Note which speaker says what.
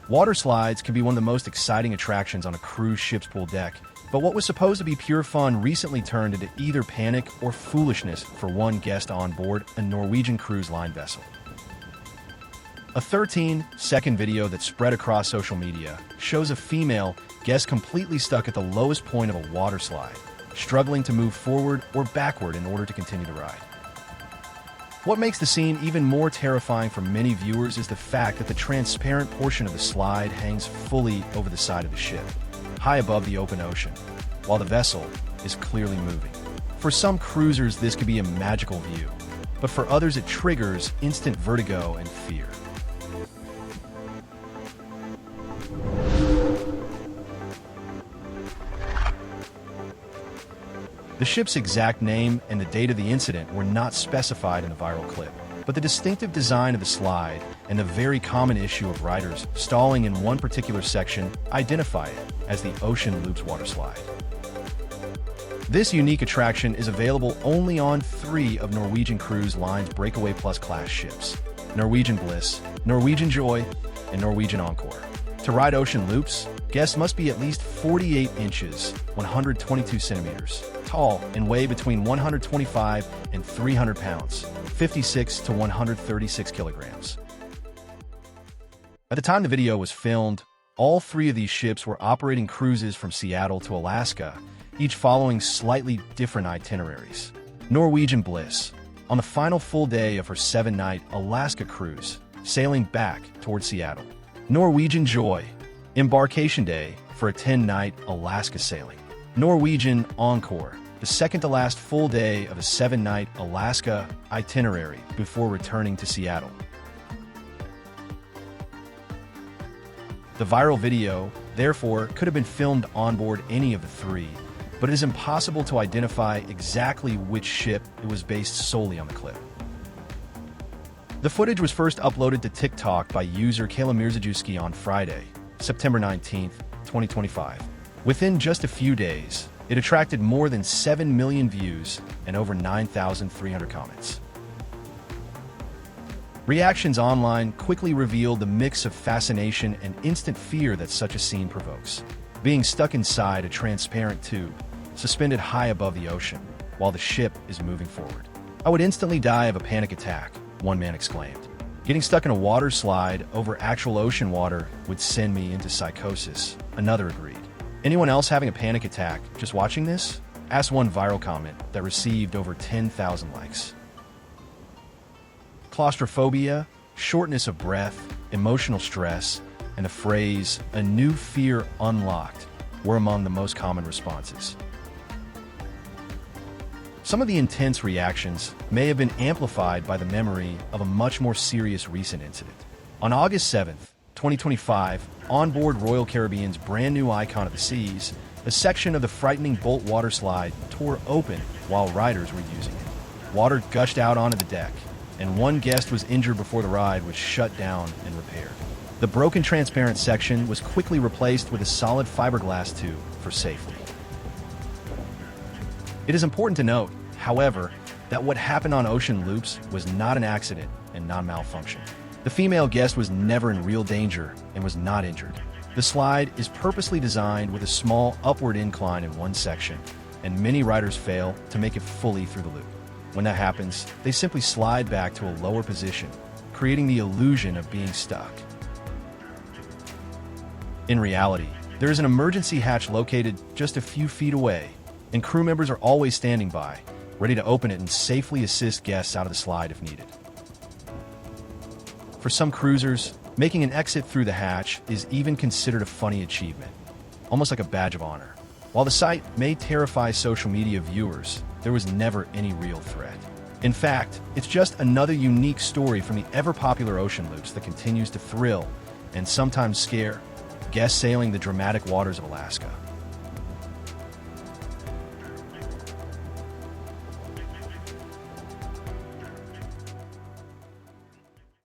Speaker 1: Water slides can be one of the most exciting attractions on a cruise ship's pool deck, but what was supposed to be pure fun recently turned into either panic or foolishness for one guest on board a Norwegian Cruise Line vessel. A 13-second video that spread across social media shows a female guest completely stuck at the lowest point of a water slide, struggling to move forward or backward in order to continue the ride. What makes the scene even more terrifying for many viewers is the fact that the transparent portion of the slide hangs fully over the side of the ship, high above the open ocean, while the vessel is clearly moving. For some cruisers, this could be a magical view, but for others it triggers instant vertigo and fear. The ship's exact name and the date of the incident were not specified in the viral clip, but the distinctive design of the slide and the very common issue of riders stalling in one particular section identify it as the Ocean Loops Waterslide. This unique attraction is available only on 3 of Norwegian Cruise Line's Breakaway Plus class ships: Norwegian Bliss, Norwegian Joy, and Norwegian Encore. To ride Ocean Loops, guests must be at least 48 inches, 122 centimeters, tall and weigh between 125 and 300 pounds, 56 to 136 kilograms. At the time the video was filmed, all 3 of these ships were operating cruises from Seattle to Alaska, each following slightly different itineraries. Norwegian Bliss, on the final full day of her 7-night Alaska cruise, sailing back toward Seattle. Norwegian Joy, embarkation day for a 10-night Alaska sailing. Norwegian Encore, the second-to-last full day of a 7-night Alaska itinerary before returning to Seattle. The viral video, therefore, could have been filmed on board any of the 3, but it is impossible to identify exactly which ship it was based solely on the clip. The footage was first uploaded to TikTok by user Kayla Mirzajuski on Friday, September 19, 2025. Within just a few days, it attracted more than 7 million views and over 9,300 comments. Reactions online quickly revealed the mix of fascination and instant fear that such a scene provokes. Being stuck inside a transparent tube, suspended high above the ocean, while the ship is moving forward. "I would instantly die of a panic attack," one man exclaimed. "Getting stuck in a water slide over actual ocean water would send me into psychosis," another agreed. "Anyone else having a panic attack just watching this?" asked one viral comment that received over 10,000 likes. Claustrophobia, shortness of breath, emotional stress, and the phrase, "a new fear unlocked," were among the most common responses. Some of the intense reactions may have been amplified by the memory of a much more serious recent incident. On August 7th, 2025, on board Royal Caribbean's brand new Icon of the Seas, a section of the frightening Bolt water slide tore open while riders were using it. Water gushed out onto the deck, and one guest was injured before the ride was shut down and repaired. The broken transparent section was quickly replaced with a solid fiberglass tube for safety. It is important to note, however, that what happened on Ocean Loops was not an accident and not malfunction. The female guest was never in real danger and was not injured. The slide is purposely designed with a small upward incline in one section, and many riders fail to make it fully through the loop. When that happens, they simply slide back to a lower position, creating the illusion of being stuck. In reality, there is an emergency hatch located just a few feet away, and crew members are always standing by, ready to open it and safely assist guests out of the slide if needed. For some cruisers, making an exit through the hatch is even considered a funny achievement, almost like a badge of honor. While the sight may terrify social media viewers, there was never any real threat. In fact, it's just another unique story from the ever-popular Ocean Loops that continues to thrill and sometimes scare guests sailing the dramatic waters of Alaska.